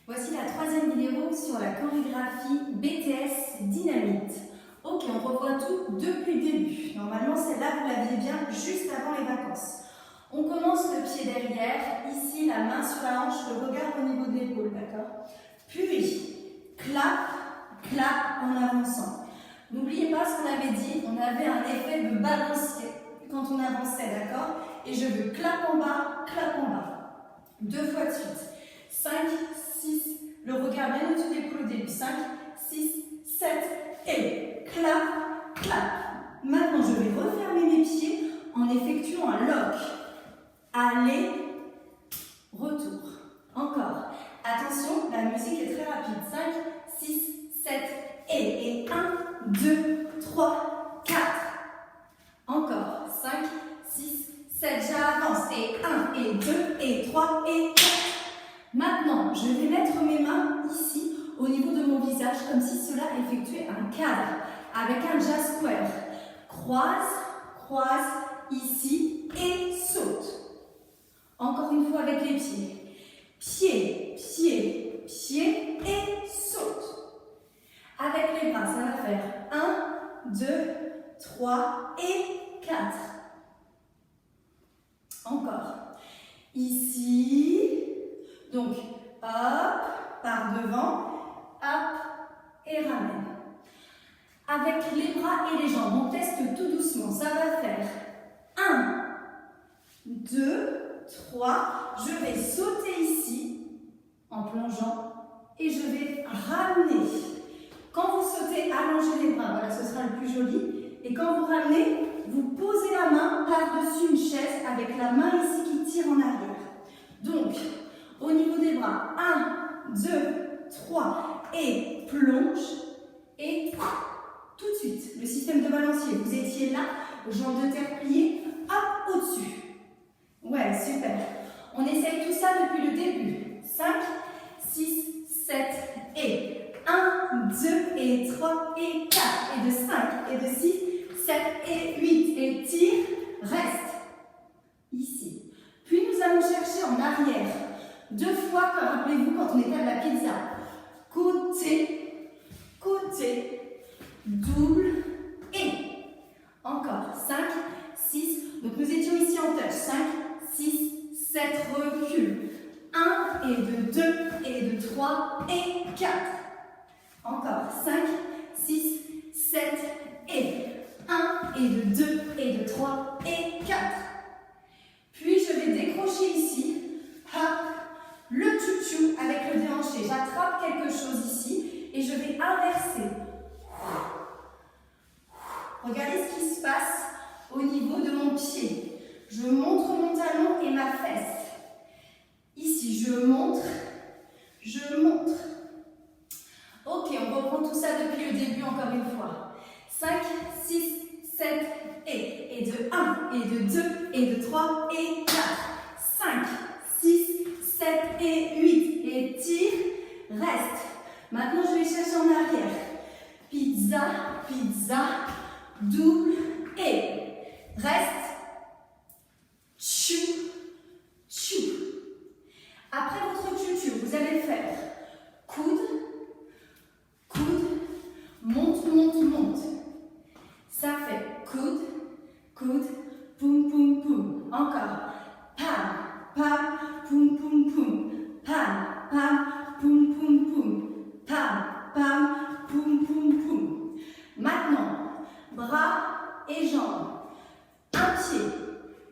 Voici la troisième vidéo sur la chorégraphie BTS Dynamite. Ok, on revoit tout depuis le début. Normalement, celle-là, vous l'aviez bien juste avant les vacances. On commence le pied derrière, ici, la main sur la hanche, le regard au niveau de l'épaule, d'accord? Puis, clap, clap en avançant. N'oubliez pas ce qu'on avait dit, on avait un effet de balancier quand on avançait, d'accord? Et je veux clap en bas, deux fois de suite. 5, 6, le regard bien au-dessus des épaules au début. 5, 6, 7 et clap, clap. Maintenant, je vais refermer mes pieds en effectuant un lock. Aller, retour. Encore. Attention, la musique est très rapide. 5, 6, 7 et 1, 2, 3, 4. Encore. 5, 6, 7, j'avance. Et 1, et 2, et 3, et 4. Maintenant, je vais mettre mes mains ici, au niveau de mon visage, comme si cela effectuait un cadre, avec un jazz square. Croise, croise, ici, et saute. Encore une fois avec les pieds. Pied, pied, pied, et saute. Avec les bras, ça va faire 1, 2, 3 et 4. Encore. Ici. Donc, hop, par devant, hop, et ramène. Avec les bras et les jambes, on teste tout doucement. Ça va faire 1, 2, 3. Je vais sauter ici, en plongeant, et je vais ramener. Quand vous sautez, allongez les bras, voilà, ce sera le plus joli. Et quand vous ramenez, vous posez la main par-dessus une chaise, avec la main ici qui tire en arrière. Donc, au niveau des bras, 1, 2, 3, et plonge, et tout de suite, le système de balancier, vous étiez là, jambes de terre pliées, hop, au-dessus. Ouais, super. On essaye tout ça depuis le début. 5, 6, 7, et 1, 2, et 3, et 4, et de 5, et de 6, 7, et 8, et tire, reste, ici. Puis nous allons chercher en arrière. 2 fois, comme rappelez-vous quand on était à la pizza. Côté, côté, double et. Encore. 5, 6. Donc nous étions ici en touch. 5, 6, 7, recule. 1 et de 2 et de 3 et 4. Encore. 5, 6, 7 et 1 et de 2 et de 3 et 4. Puis je vais décrocher ici. Hop. Le tutu avec le déhanché. J'attrape quelque chose ici et je vais inverser. Regardez ce qui se passe au niveau de mon pied. Je montre mon talon et ma fesse. Ici, je montre, je montre. Ok, on reprend tout ça depuis le début encore une fois. 5, 6, 7 et de 1, et de 2, et de 3, et 4. 5, 6, 7 et 8. Et tire, reste. Maintenant, je vais chercher en arrière. Pizza, pizza, double et reste. Tchou, tchou. Après votre tutu, vous allez faire coude, coude, monte, monte, monte. Ça fait coude, coude, poum, poum, poum. Encore. Pam, pam, poum, poum, poum. Pam, pam, poum, poum, poum. Pam, pam, poum, poum, poum. Maintenant, bras et jambes. Un pied.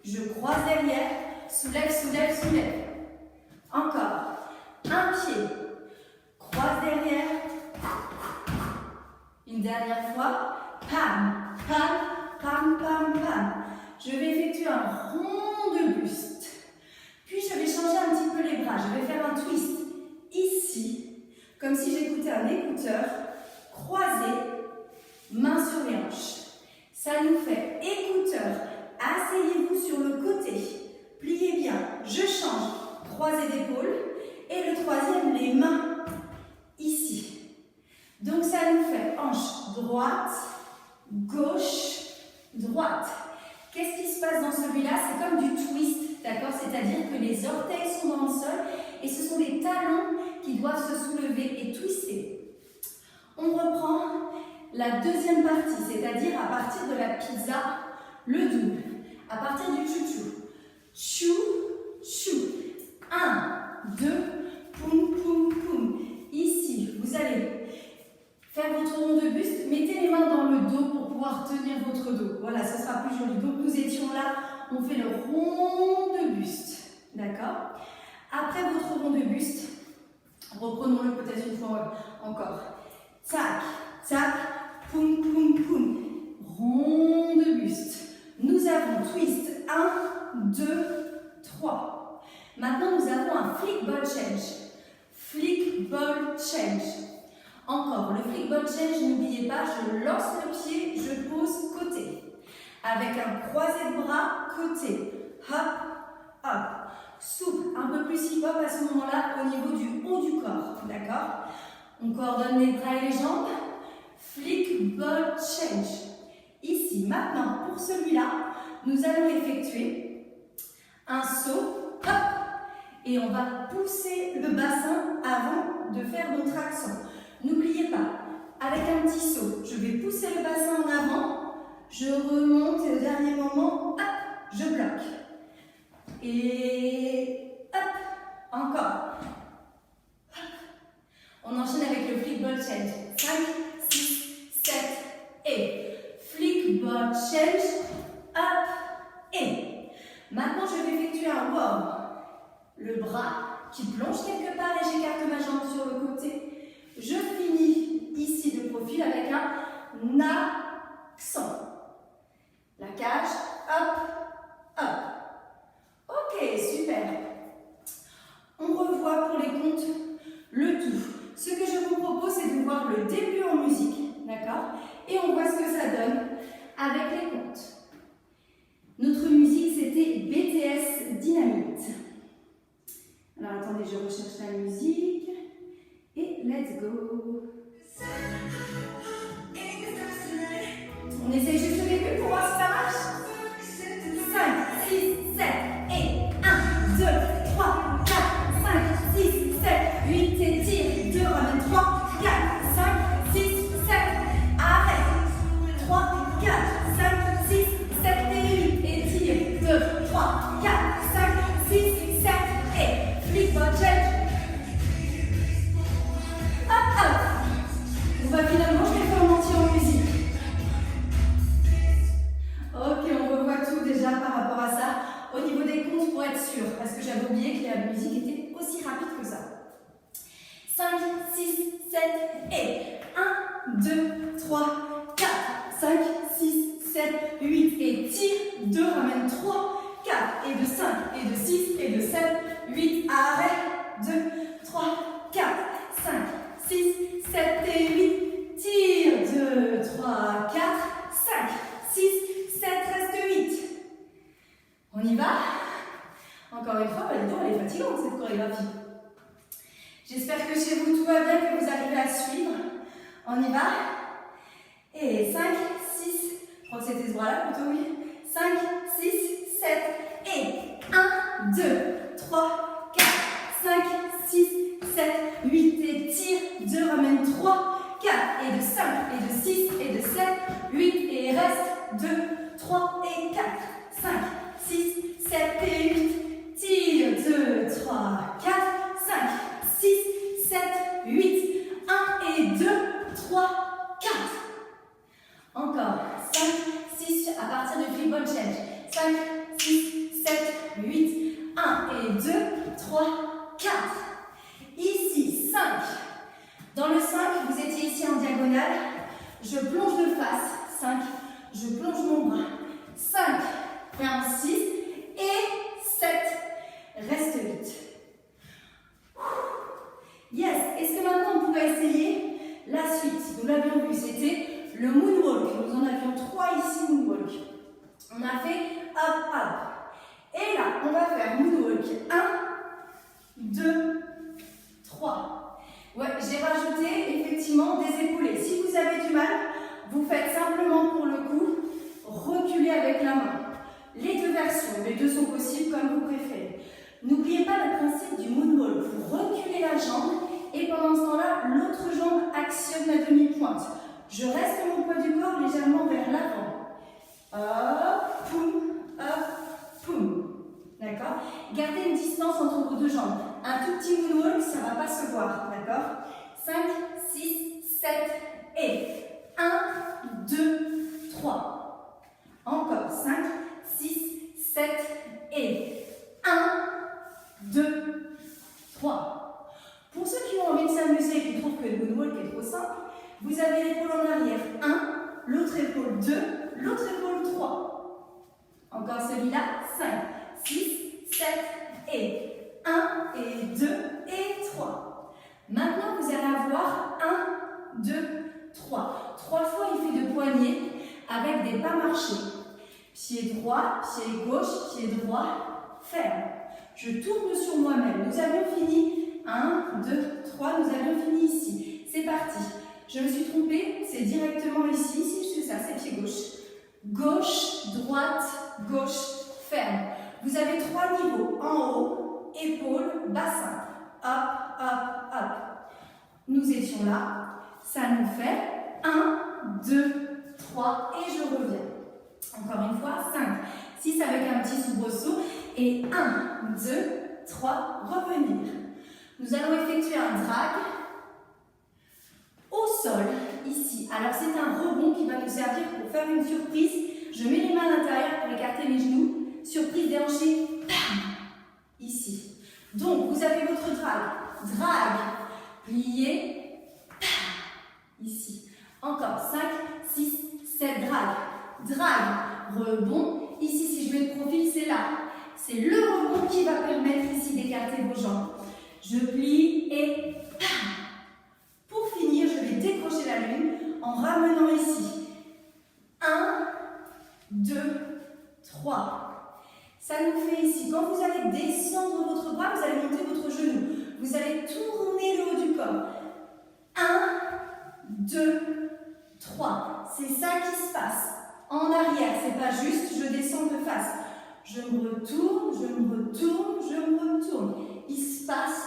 Je croise derrière. Soulève, soulève, soulève. Encore. Un pied. Croise derrière. Une dernière fois. Pam, pam, pam, pam, pam. Je vais effectuer un rond de buste. Puis je vais changer un petit peu les bras. Je vais faire un twist ici, comme si j'écoutais un écouteur, croisé, main sur les hanches. Ça nous fait écouteur. Asseyez-vous sur le côté. Pliez bien. Je change. Croisé d'épaule. Et le troisième, les mains ici. Donc ça nous fait hanche droite, gauche, droite. Qu'est-ce qui se passe dans celui-là? C'est comme du twist, d'accord? C'est-à-dire que les orteils sont dans le sol et ce sont les talons qui doivent se soulever et twister. On reprend la deuxième partie, c'est-à-dire à partir de la pizza, le double, à partir du chou-chou. Chou, chou. 1, 2, poum, poum, poum. Ici, vous allez faire votre rond de buste. Mettez les mains dans le dos pour pouvoir tenir votre dos. Voilà, ce sera plus joli. Donc, nous étions là, on fait le rond de buste. D'accord? Après votre rond de buste, reprenons-le peut-être une fois encore. Tac, tac, poum, poum, poum. Rond de buste. Nous avons twist 1, 2, 3. Maintenant, nous avons un flick ball change. Flick ball change. Encore, le flick ball change, n'oubliez pas, je lance le pied, je pose côté. Avec un croisé de bras, côté. Hop, hop. Souple, un peu plus hip-hop à ce moment-là au niveau du haut du corps. D'accord? On coordonne les bras et les jambes. Flick ball change. Ici, maintenant, pour celui-là, nous allons effectuer un saut, hop, et on va pousser le bassin avant de faire notre accent. N'oubliez pas, avec un petit saut, je vais pousser le bassin en avant, je remonte et au dernier moment, hop, je bloque. Et hop, encore. Hop. On enchaîne avec le flick ball change. 5, 6, 7 et flick ball change, hop, et. Maintenant, je vais effectuer un warm. Le bras qui plonge quelque part et j'écarte ma jambe sur le côté. Je finis ici de profil avec un accent. La cage, hop, hop. Ok, super. On revoit pour les comptes le tout. Ce que je vous propose, c'est de voir le début en musique, d'accord? Et on voit ce que ça donne avec les comptes. Notre musique, c'était BTS Dynamite. Alors attendez, je recherche la musique. Et let's go. On essaie juste le début pour voir si ça marche. 5, 6, 7 et 1, 2, 3, 4, 5, 6, 7, 8 et tire. 2, ramène 3, 4, 5, 6, 7, arrête. 3, 4, 5, 6, 7 et 8 et tire. 2, 3, 4, 5, 6, 7 et flick ball change. Hop, hop. On va finalement, je vais faire en entier en musique. Ok, on revoit tout déjà par rapport à ça. Au niveau des comptes, pour être sûr, parce que j'avais oublié que la musique était aussi rapide que ça. 5, 6, 7 et 1, 2, 3, 4, 5, 6, 7, 8 et tire. 2, ramène 3, 4 et de 5 et de 6 et de 7, 8, arrête. 2, 3, 4, 5, 6, 7 et 8, tire. 2, 3, 4, 5, 6, 7, reste 8. On y va? Encore une fois, dis donc, elle est fatigante cette chorégraphie. J'espère que chez vous tout va bien, que vous arrivez à suivre. On y va? Et 5, 6, je crois que c'était ce bras-là plutôt, oui. 5, 6, 7 et 1, 2, 3, 4, 5, 6, 7, 8 et tire. 2, ramène 3, 4 et de 5 et de 6 et de 7, 8 et reste 2, 3 et 4, 5, 6, 7 et 8, tire. 2, 3, 4, 5, 6, 7, 8, 1 et 2, 3, 4. Encore 5, 6 à partir de flick ball change. 5, 6, 7, 8, 1 et 2, 3, 4. Ici 5. Dans le 5, vous étiez ici en diagonale. Je plonge de face. 5. Je plonge mon bras. 5. Ferme 6. Et 7. Reste 8. Yes. Est-ce que maintenant on pourrait essayer la suite? Nous l'avions vu, c'était le moonwalk. Nous en avions 3 ici, moonwalk. On a fait hop, hop. Et là, on va faire moonwalk. 1, 2, 3. Ouais, j'ai rajouté effectivement des épaulés. Si vous avez du mal, vous faites simplement pour le coup reculer avec la main. Les deux versions, les deux sont possibles comme vous préférez. N'oubliez pas le principe du moonwalk. Vous reculez la jambe et Je reste mon poids du corps légèrement vers l'avant. Hop, poum. D'accord? Gardez une distance entre vos deux jambes. Un tout petit moonwalk, ça ne va pas se voir. D'accord? 5, 6, 7 et 1, 2, 3. Encore 5, 6, 7 et 1, 2, 3. Pour ceux qui ont envie de s'amuser et qui trouvent que le moonwalk est trop simple, vous avez l'épaule en arrière 1, l'autre épaule 2, l'autre épaule 3. Encore celui-là, 5, 6, 7 et 1 et 2 et 3. Maintenant, vous allez avoir 1, 2, 3. 3 fois effet de poignet avec des pas marchés. Pied droit, pied gauche, pied droit, ferme. Je tourne sur moi-même. Nous avions fini. 1, 2, 3. Nous avions fini ici. C'est parti. Je me suis trompée. C'est directement ici. Si je fais ça, c'est pied gauche. Gauche, droite, gauche, ferme. Vous avez 3 niveaux. En haut, épaule, bassin. Hop, hop, hop. Nous étions là. Ça nous fait 1, 2, 3 et je reviens. Encore une fois, 5, 6 avec un petit soubresaut et 1, 2, 3, revenir. Nous allons effectuer un drag au sol, ici. Alors c'est un rebond qui va nous servir pour faire une surprise. Je mets les mains à l'intérieur pour écarter mes genoux. Surprise déhanchée, bam, ici. Donc vous avez votre drag, plié, bam, ici. Encore 5, 6, 7, drag, rebond. Ici, si je mets le profil, c'est là. C'est le rebond qui va permettre ici d'écarter vos jambes. Je plie et bam. Pour finir, je vais décrocher la lune en ramenant ici. 1, 2, 3. Ça nous fait ici, quand vous allez descendre votre bras, vous allez monter votre genou. Vous allez tourner le haut du corps. 1, 2, 3. C'est ça qui se passe. En arrière, c'est pas juste, je descends de face. Je me retourne, je me retourne, je me retourne. Il se passe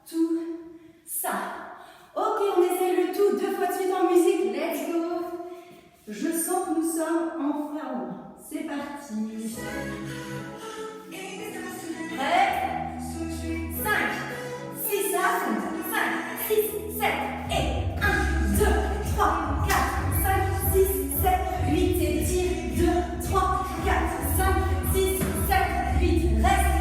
tout ça. Ok, on essaye le tout 2 fois de suite en musique. Let's go. Je sens que nous sommes en forme. C'est parti. Prêt? 5, 6, ça compte. 5, 6, 7 et 1, 2, 3, 4, 5, 6, 7, 8 et tire. 2, 3, 4, 5, 6, 7, 8. Reste.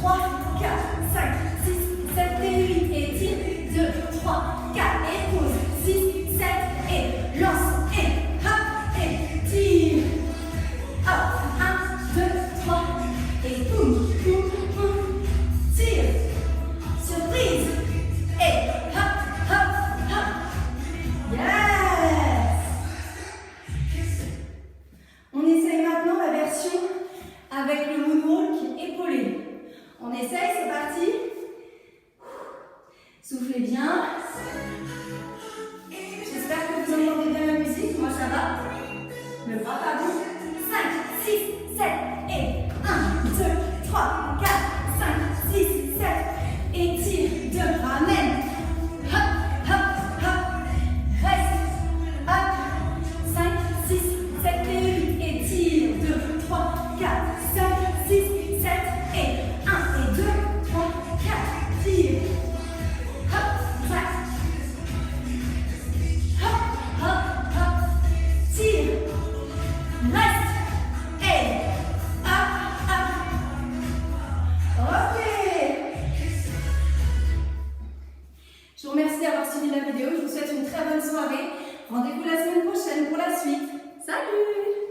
3, 4, 5, 6, 7 et 8 et tire. 2, 3, 4 et pause. 6, 7 et lance et hop et tire. Hop, 1, 2, 3 et boum, boum, boum. Tire. Surprise. Et hop, hop, hop. Yes! On essaye maintenant la version avec le moonwalk épaulé. On essaye, c'est parti. Soufflez bien. J'espère que vous entendez bien la musique. Moi, ça va. Le bras, pardon. 5, 6, 7 et 1, 2, 3, 4, 5, 6, 7 et tire. 2, ramène. Hop, hop, hop. Reste. Hop. 5, 6, 7 et 8 et tire. 2, 3, 4, 5, 6, 7 et 1 et 2, 3, 4. Tire. Hop, 5. Hop, hop, hop. Tire. Reste. Et hop, hop. Ok. Je vous remercie d'avoir suivi la vidéo. Je vous souhaite une très bonne soirée. Rendez-vous la semaine prochaine pour la suite. Salut!